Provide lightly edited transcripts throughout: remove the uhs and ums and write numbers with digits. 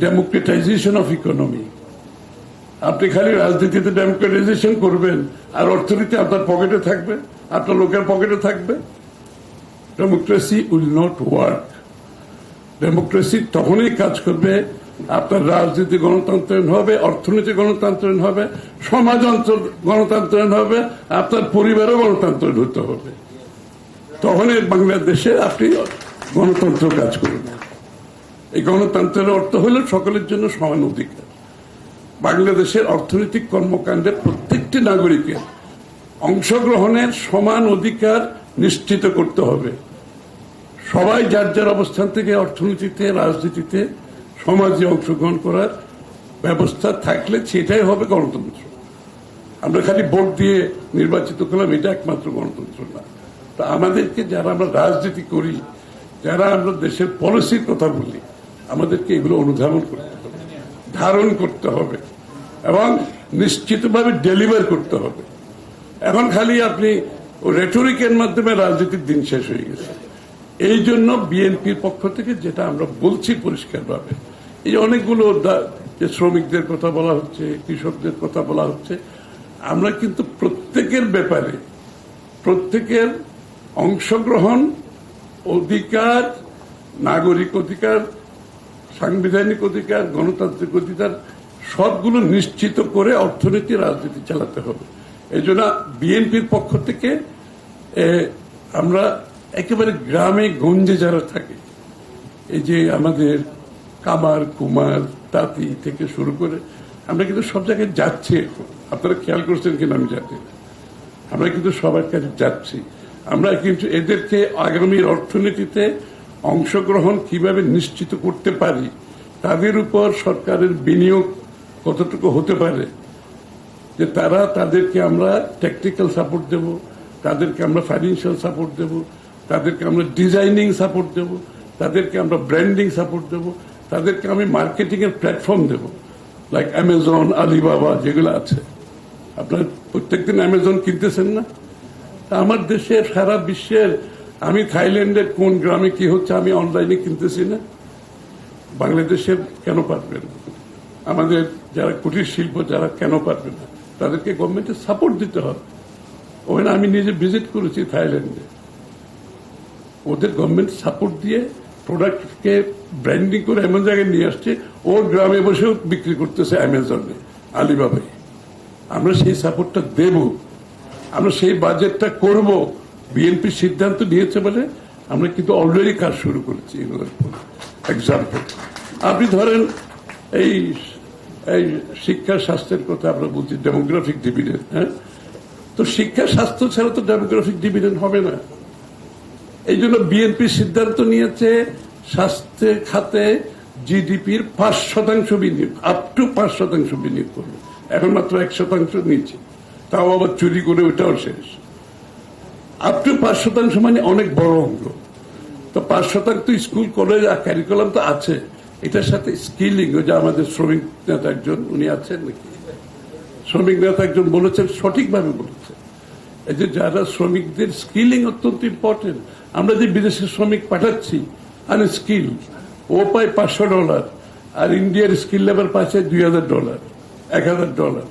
Democratisation of economy. আপনি খালি রাজনীতিতে ডেমোক্রেটাইজেশন করবেন আর অর্থনীতি আপনার পকেটে থাকবে, আপনার লোকের পকেটে থাকবে, democracy will not work. Democracy তখনই কাজ করবে আপনার রাজনীতি গণতন্ত্রায়ন হবে, অর্থনীতি গণতন্ত্রায়ন হবে, সমাজতন্ত্র গণতন্ত্রায়ন হবে, আপনার পরিবারও গণতন্ত্রায়ন হতে হবে। তখনই বাংলাদেশে আপনি গণতন্ত্র কাজ করবেন। এই গণতন্ত্রের অর্থ হল সকলের জন্য সমান অধিকার। বাংলাদেশের অর্থনৈতিক কর্মকাণ্ডে প্রত্যেকটি নাগরিকের অংশগ্রহণের সমান অধিকার নিশ্চিত করতে হবে। সবাই যার যার অবস্থান থেকে অর্থনীতিতে, রাজনীতিতে, সমাজে অংশগ্রহণ করার ব্যবস্থা থাকলে সেটাই হবে গণতন্ত্র। আমরা খালি ভোট দিয়ে নির্বাচিত করলাম, এটা একমাত্র গণতন্ত্র না। তা আমাদেরকে যারা আমরা রাজনীতি করি, যারা আমরা দেশের পলিসির কথা বলি, আমাদেরকে এগুলো অনুধাবন করতে হবে, ধারণ করতে হবে এবং নিশ্চিতভাবে ডেলিভার করতে হবে। এখন খালি আপনি রেটরিকের মাধ্যমে রাজনীতির দিন শেষ হয়ে গেছে। এই জন্য বিএনপির পক্ষ থেকে যেটা আমরা বলছি পরিষ্কারভাবে, এই অনেকগুলো যে শ্রমিকদের কথা বলা হচ্ছে, কৃষকদের কথা বলা হচ্ছে, আমরা কিন্তু প্রত্যেকের ব্যাপারে, প্রত্যেকের অংশগ্রহণ, অধিকার, নাগরিক অধিকার, সাংবিধানিক অধিকার, গণতান্ত্রিক অধিকার সবগুলো নিশ্চিত করে অর্থনীতি, রাজনীতি চালাতে হবে। এই জন্য বিএনপির পক্ষ থেকে আমরা একেবারে গ্রামে গঞ্জে যারা থাকে, এই যে আমাদের কামার, কুমার, তাঁতি থেকে শুরু করে আমরা কিন্তু সব জায়গায় যাচ্ছি। এখন আপনারা খেয়াল করছেন কিনা আমি জানি না, আমরা কিন্তু সবার কাছে যাচ্ছি। আমরা কিন্তু এদেরকে আগামীর অর্থনীতিতে অংশগ্রহণ কিভাবে নিশ্চিত করতে পারি, তাদের উপর সরকারের বিনিয়োগ কতটুকু হতে পারে, যে তাদেরকে আমরা টেকনিক্যাল সাপোর্ট দেব, তাদেরকে আমরা ফাইন্যান্সিয়াল সাপোর্ট দেব, তাদেরকে আমরা ডিজাইনিং সাপোর্ট দেব, তাদেরকে আমরা ব্র্যান্ডিং সাপোর্ট দেব, তাদেরকে আমি মার্কেটিং এর প্ল্যাটফর্ম দেব, লাইক অ্যামাজন, আলিবাবা যেগুলো আছে। আপনার প্রত্যেকদিন অ্যামাজন কিনতেছেন না? আমার দেশের, সারা বিশ্বের, আমি থাইল্যান্ডের কোন গ্রামে কি হচ্ছে আমি অনলাইনে কিনতেছি না? বাংলাদেশের কেন পারবেন? আমাদের যারা কুটির শিল্প যারা কেন পারবে না? তাদেরকে গভর্নমেন্টের সাপোর্ট দিতে হবে। ওখানে আমি নিজে ভিজিট করেছি থাইল্যান্ডে, ওদের গভর্নমেন্ট সাপোর্ট দিয়ে প্রোডাক্টকে ব্র্যান্ডিং করে এমন জায়গায় নিয়ে আসছে, ওর গ্রামে বসেও বিক্রি করতেছে অ্যামাজনে, আলিবাবায়। আমরা সেই সাপোর্টটা দেব, আমরা সেই বাজেটটা করব। বিএনপি সিদ্ধান্ত নিয়েছে বলে আমরা কিন্তু অলরেডি কাজ শুরু করেছি। এক্সাম্পল আপনি ধরেন এই শিক্ষা স্বাস্থ্যের কথা আমরা বলছি, ডেমোগ্রাফিক ডিভিডেন্ড। হ্যাঁ, তো শিক্ষা স্বাস্থ্য ছাড়া তো ডেমোগ্রাফিক ডিভিডেন্ড হবে না। এই জন্য বিএনপি সিদ্ধান্ত নিয়েছে স্বাস্থ্য খাতে জিডিপির 5% বিনিয়োগ, আপ টু 5% বিনিয়োগ করবে। এখন মাত্র 1% নিচ্ছে, তাও আবার চুরি করে ওটাও শেষ। আপ টু 5% মানে অনেক বড় অঙ্ক। তো 5% স্কুল, কলেজ আর ক্যারিকুলাম তো আছে, এটার সাথে স্কিলিং। ওই যে আমাদের শ্রমিক নেতা একজন, উনি আছেন নাকি, শ্রমিক নেতা একজন বলেছেন, সঠিকভাবে বলেছেন, এই যে যারা শ্রমিকদের স্কিলিং অত্যন্ত ইম্পর্টেন্ট। আমরা যে বিদেশের শ্রমিক পাঠাচ্ছি আনস্কিল, ও পায় $500, আর ইন্ডিয়ার স্কিল লেবার পাচ্ছে $2000, $1000।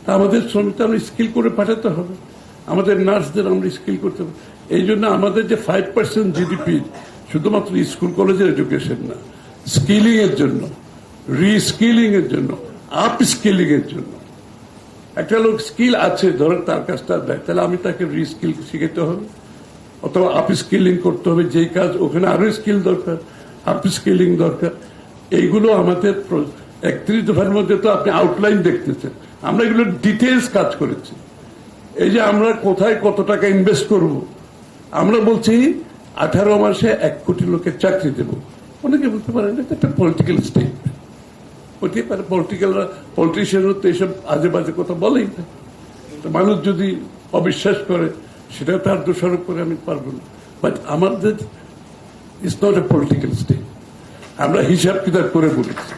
তা আমাদের শ্রমিকটা আমরা স্কিল করে পাঠাতে হবে, আমাদের নার্সদের আমরা স্কিল করতে হবে। এই জন্য আমাদের যে 5% জিডিপি শুধুমাত্র স্কুল কলেজের এডুকেশন না, স্কিলিং এর জন্য, রিস্কিলিং এর জন্য, আপ স্কিলিং এর জন্য। একটা লোক স্কিল আছে, ধরেন তার কাজটা দেয়, তাহলে আমি তাকে রিস্কিল শিখাতে হবে অথবা আপ স্কিলিং করতে হবে। যেই কাজ ওখানে আরো স্কিল দরকার, আপ স্কিলিং দরকার। এইগুলো আমাদের 31 দফার মধ্যে তো আপনি আউটলাইন দেখতেছেন, আমরা এগুলো ডিটেলস কাজ করেছি। এই যে আমরা কোথায় কত টাকা ইনভেস্ট করব, আমরা বলছি 18 মাসে 1 কোটি লোকের চাকরি দেব। অনেকে বলতে পারেন এটা একটা পলিটিক্যাল স্টেটমেন্ট, হতে পারে। পলিটিশিয়ানরা তো এইসব আজে বাজে কথা বলেই না। মানুষ যদি অবিশ্বাস করে সেটা তার দোষারোপ করে আমি পারবো না। বাট আমাদের it's not a political state, আমরা হিসাব কিতাব করে বলেছি।